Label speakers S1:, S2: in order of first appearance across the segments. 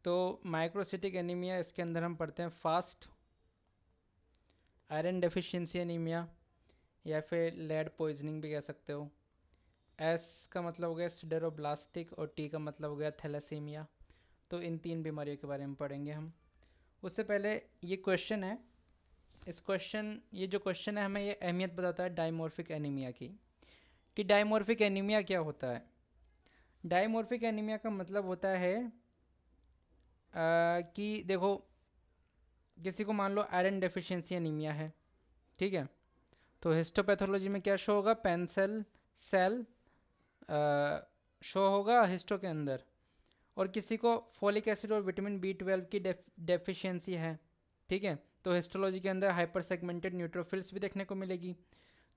S1: तो microcytic anaemia, इसके अंदर हम पढ़ते हैं फास्ट आयरन डेफिशिएंसी एनीमिया, या फिर लेड पॉइजनिंग भी कह सकते हो। एस का मतलब हो गया सिडेरोब्लास्टिक और टी का मतलब हो गया थैलेसीमिया। तो इन 3 बीमारियों के बारे में पढ़ेंगे हम। उससे पहले ये क्वेश्चन है, ये जो क्वेश्चन है हमें ये अहमियत बताता है डायमॉर्फिक एनीमिया की, कि डायमॉर्फिक एनीमिया क्या होता है। डायमॉर्फिक एनीमिया का मतलब होता है कि देखो, किसी को मान लो आयरन डेफिशिएंसी एनीमिया है, ठीक है, तो हिस्टोपैथोलॉजी में क्या शो होगा, पेंसिल सेल शो होगा हिस्टो के अंदर। और किसी को फोलिक एसिड और विटामिन बी 12 की डेफिशिएंसी है, ठीक है, तो हिस्टोलॉजी के अंदर हाइपर सेगमेंटेड न्यूट्रोफिल्स भी देखने को मिलेगी।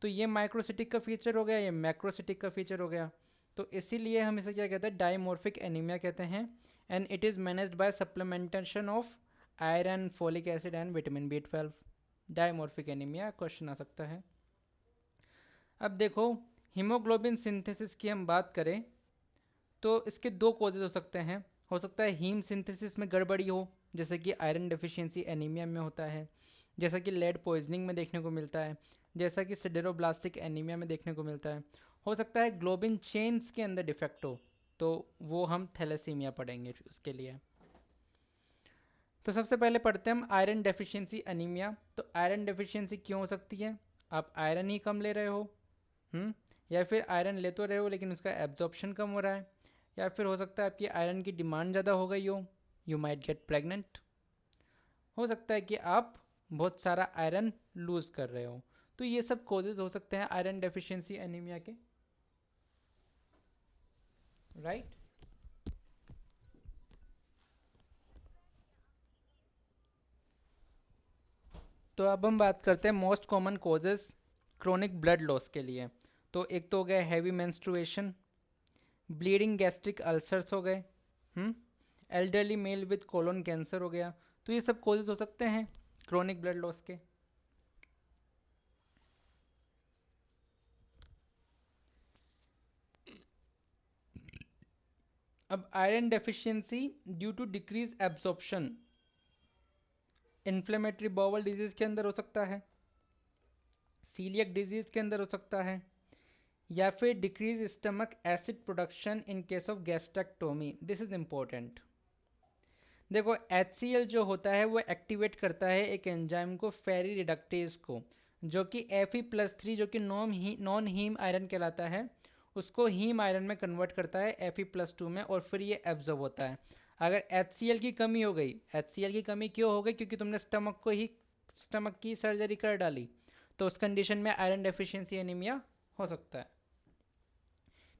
S1: तो ये माइक्रोसिटिक का फीचर हो गया, ये मैक्रोसिटिक का फीचर हो गया। तो इसीलिए हम इसे क्या कहते हैं, डायमॉर्फिक एनीमिया कहते हैं। And it is managed by supplementation of iron, folic acid and vitamin B 12। Dimorphic anaemia question आ सकता है। अब देखो, हीमोग्लोबिन सिंथेसिस की हम बात करें तो इसके 2 कॉजेज हो सकते हैं। हो सकता है हीम सिंथेसिस में गड़बड़ी हो, जैसे कि आयरन डेफिशिएंसी एनीमिया में होता है, जैसा कि लेड पॉइजनिंग में देखने को मिलता है, जैसा कि सिडेरोब्लास्टिक एनीमिया में देखने को मिलता है। हो सकता है ग्लोबिन चेन्स के अंदर डिफेक्ट हो, तो वो हम थैलेसीमिया पढ़ेंगे उसके लिए। तो सबसे पहले पढ़ते हैं हम आयरन डेफिशिएंसी एनीमिया। तो आयरन डेफिशिएंसी क्यों हो सकती है, आप आयरन ही कम ले रहे हो, या फिर आयरन ले तो रहे हो लेकिन उसका एब्जॉर्प्शन कम हो रहा है, या फिर हो सकता है आपकी आयरन की डिमांड ज़्यादा हो गई हो, यू माइट गेट प्रेग्नेंट। हो सकता है कि आप बहुत सारा आयरन लूज़ कर रहे हो। तो ये सब कॉजेज़ हो सकते हैं आयरन डेफिशिएंसी एनीमिया के, राइट। तो अब हम बात करते हैं most common causes chronic blood loss के लिए। तो एक तो हो गया heavy menstruation, bleeding gastric ulcers हो गए, elderly male with colon cancer हो गया। तो ये सब कॉजेज हो सकते हैं क्रोनिक ब्लड लॉस के। अब iron deficiency due to decrease absorption inflammatory bowel disease के अंदर हो सकता है, सीलियक डिजीज के अंदर हो सकता है, या फिर decrease stomach acid production in case of gastrectomy. This is important. देखो, HCl जो होता है वो एक्टिवेट करता है एक एंजाइम को, फेरी रिडक्टेज को, जो कि Fe+3 जो कि नॉन हीम आयरन कहलाता है, उसको हीम आयरन में कन्वर्ट करता है Fe+2 में, और फिर ये एब्जॉर्ब होता है। अगर HCl की कमी हो गई, HCl की कमी क्यों हो गई, क्योंकि तुमने स्टमक की सर्जरी कर डाली, तो उस कंडीशन में आयरन डेफिशिएंसी एनीमिया हो सकता है।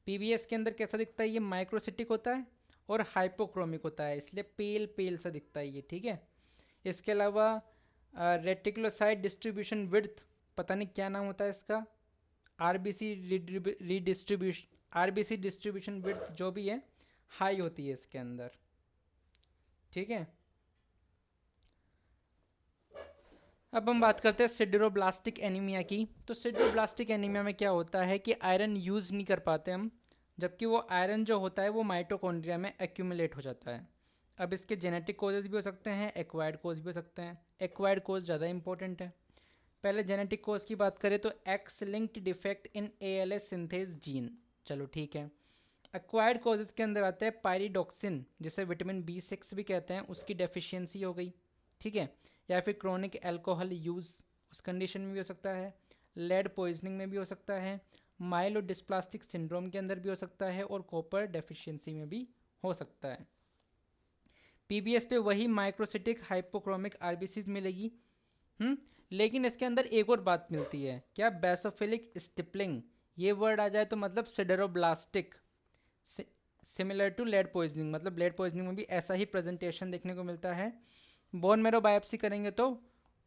S1: PBS के अंदर कैसा दिखता है, ये माइक्रोसिटिक होता है और हाइपोक्रोमिक होता है, इसलिए पेल पेल सा दिखता है ये, ठीक है। इसके अलावा रेटिकुलोसाइट डिस्ट्रीब्यूशन विड्थ, पता नहीं क्या नाम होता है इसका, आरबीसी डिस्ट्रीब्यूशन विड्थ जो भी है, हाई होती है इसके अंदर, ठीक है। अब हम बात करते हैं सिडेरोब्लास्टिक एनीमिया की। तो सिडेरोब्लास्टिक एनीमिया में क्या होता है कि आयरन यूज़ नहीं कर पाते हम, जबकि वो आयरन जो होता है वो माइटोकॉन्ड्रिया में एक्यूमुलेट हो जाता है। अब इसके जेनेटिक कोजेज भी हो सकते हैं, एक्वायर्ड कोज भी हो सकते हैं। एक्वायर्ड कोज ज़्यादा इंपॉर्टेंट है। पहले जेनेटिक कोज की बात करें तो x linked defect in ALS synthase gene, चलो ठीक है। एक्वायर्ड कोजेज के अंदर आते हैं पायरिडॉक्सिन, जिसे विटामिन B6 भी कहते हैं, उसकी डेफिशिएंसी हो गई, ठीक है। या फिर क्रोनिक एल्कोहल यूज़, उस कंडीशन में भी हो सकता है। लेड पॉइजनिंग में भी हो सकता है, माइलोडिस्प्लास्टिक सिंड्रोम के अंदर भी हो सकता है, और कॉपर डेफिशिएंसी में भी हो सकता है। PBS पे वही माइक्रोसिटिक हाइपोक्रोमिक आरबीसीज मिलेगी, लेकिन इसके अंदर एक और बात मिलती है, क्या, बेसोफिलिक स्टिपलिंग। ये वर्ड आ जाए तो मतलब सिडेरोब्लास्टिक, सिमिलर टू लेड पॉइजनिंग, मतलब लेड पॉइजनिंग में भी ऐसा ही प्रेजेंटेशन देखने को मिलता है। बोन मैरो बायोप्सी करेंगे तो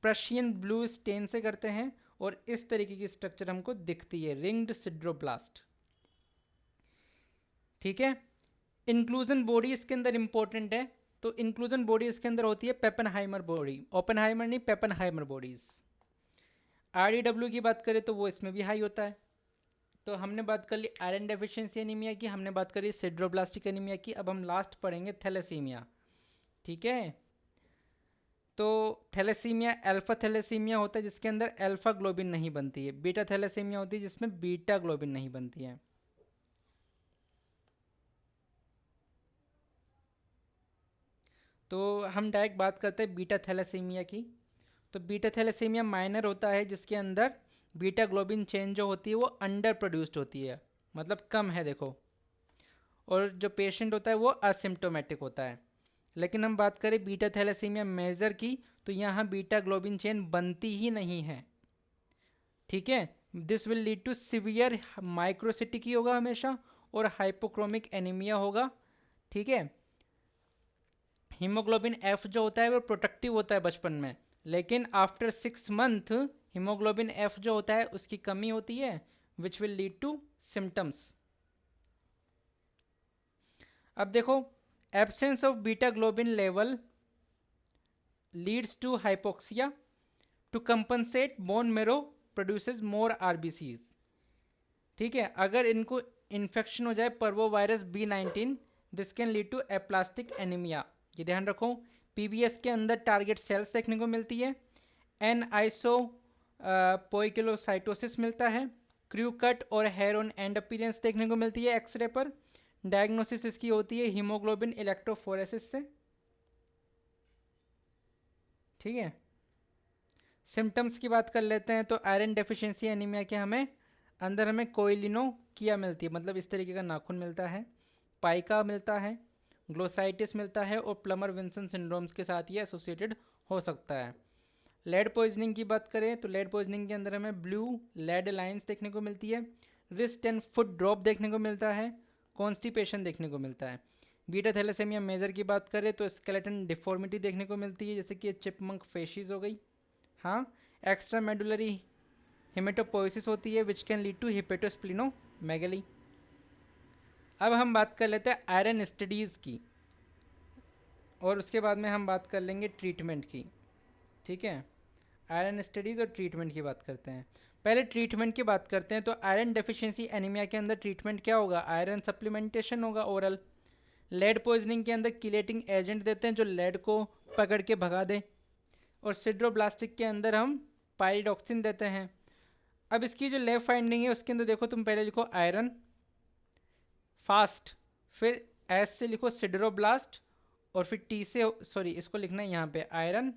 S1: प्रशियन ब्लू स्टेन से करते हैं, और इस तरीके की स्ट्रक्चर हमको दिखती है, रिंग्ड सिड्रोब्लास्ट, ठीक है। इंक्लूजन बॉडी इसके अंदर इंपॉर्टेंट है। तो इंक्लूजन बॉडी इसके अंदर होती है पेपनहाइमर बॉडी, ओपनहाइमर नहीं, पेपनहाइमर बॉडीज। RDW की बात करें तो वो इसमें भी हाई होता है। तो हमने बात कर ली आयरन डेफिशिएंसी एनीमिया की, हमने बात करी सिड्रोब्लास्टिक एनीमिया की। अब हम लास्ट पढ़ेंगे थैलेसीमिया। ठीक है। तो थैलेसीमिया अल्फा थैलेसीमिया होता है जिसके अंदर अल्फा ग्लोबिन नहीं बनती है, बीटा थैलेसीमिया होती है जिसमें बीटा ग्लोबिन नहीं बनती है। तो हम डायरेक्ट बात करते हैं बीटा थैलेसीमिया की। तो बीटा थैलेसीमिया माइनर होता है जिसके अंदर बीटा ग्लोबिन चेन जो होती है वो अंडर प्रोड्यूस्ड होती है, मतलब कम है देखो, और जो पेशेंट होता है वो असिम्टोमेटिक होता है। लेकिन हम बात करें बीटा थैलेसीमिया मेजर की, तो यहाँ बीटा ग्लोबिन चेन बनती ही नहीं है, ठीक है। This will lead to severe microcytic होगा हमेशा, और हाइपोक्रोमिक एनीमिया होगा, ठीक है। हीमोग्लोबिन एफ जो होता है वो प्रोटेक्टिव होता है बचपन में, लेकिन आफ्टर 6 मंथ हीमोग्लोबिन एफ जो होता है उसकी कमी होती है, which will lead to symptoms. अब देखो, absence of beta globin level leads to hypoxia, to compensate bone marrow produces more RBCs, ठीक है। अगर इनको इन्फेक्शन हो जाए parvovirus B19, this can lead to aplastic anaemia, ये ध्यान रखो। पीबीएस के अंदर टारगेट सेल्स देखने को मिलती है, एन आइसो पोइकिलोसाइटोसिस मिलता है, क्रू कट और हेयर ऑन एंड अपीयरेंस देखने को मिलती है एक्सरे पर। डायग्नोसिस इसकी होती है हीमोग्लोबिन इलेक्ट्रोफोरेसिस से, ठीक है। सिम्टम्स की बात कर लेते हैं, तो आयरन डेफिशिएंसी एनीमिया के अंदर हमें कोइलिनोकिया मिलती है, मतलब इस तरीके का नाखून मिलता है, पाइका मिलता है, ग्लोसाइटिस मिलता है, और प्लमर विंसन सिंड्रोम्स के साथ ये एसोसिएटेड हो सकता है। लेड पॉइजनिंग की बात करें तो लेड पॉइजनिंग के अंदर हमें ब्लू लेड लाइंस देखने को मिलती है, रिस्ट एंड फुट ड्रॉप देखने को मिलता है, कॉन्स्टिपेशन देखने को मिलता है। बीटा थैलेसेमिया मेजर की बात करें तो स्केलेटन डिफॉर्मिटी देखने को मिलती है, जैसे कि चिपमंक फेशिस हो गई, हाँ। एक्स्ट्रा मेडुलरी हेमेटोपोइसिस होती है विच कैन लीड टू हिपेटोस्प्लिनोमेगली। अब हम बात कर लेते हैं आयरन स्टडीज़ की, और उसके बाद में हम बात कर लेंगे ट्रीटमेंट की, ठीक है। आयरन स्टडीज़ और ट्रीटमेंट की बात करते हैं। पहले ट्रीटमेंट की बात करते हैं, तो आयरन डेफिशिएंसी एनीमिया के अंदर ट्रीटमेंट क्या होगा, आयरन सप्लीमेंटेशन होगा ओरल। लेड पॉइजनिंग के अंदर किलेटिंग एजेंट देते हैं जो लेड को पकड़ के भगा दे, और सिड्रोब्लास्टिक के अंदर हम पाइरिडॉक्सिन देते हैं। अब इसकी जो लैब फाइंडिंग है उसके अंदर देखो, तुम पहले लिखो आयरन फास्ट, फिर एस से लिखो सिड्रोब्लास्ट, और फिर टी से, सॉरी इसको लिखना है यहाँ पे आयरन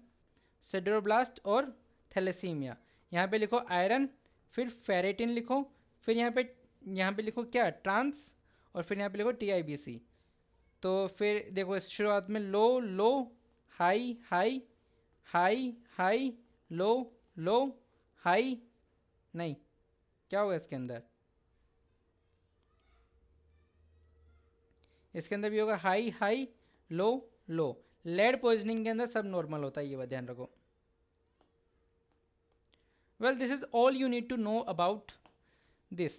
S1: सिड्रोब्लास्ट और थैलेसीमिया। यहाँ पे लिखो आयरन, फिर फेरेटिन लिखो, फिर यहाँ पे लिखो क्या ट्रांस, और फिर यहाँ पे लिखो TIBC। तो फिर देखो इस शुरुआत में low low high high high high low low high, नहीं क्या होगा इसके अंदर, इसके अंदर भी होगा high high low low. Lead poisoning के अंदर सब नॉर्मल होता है, ये बात ध्यान रखो। Well this is all you need to know about this.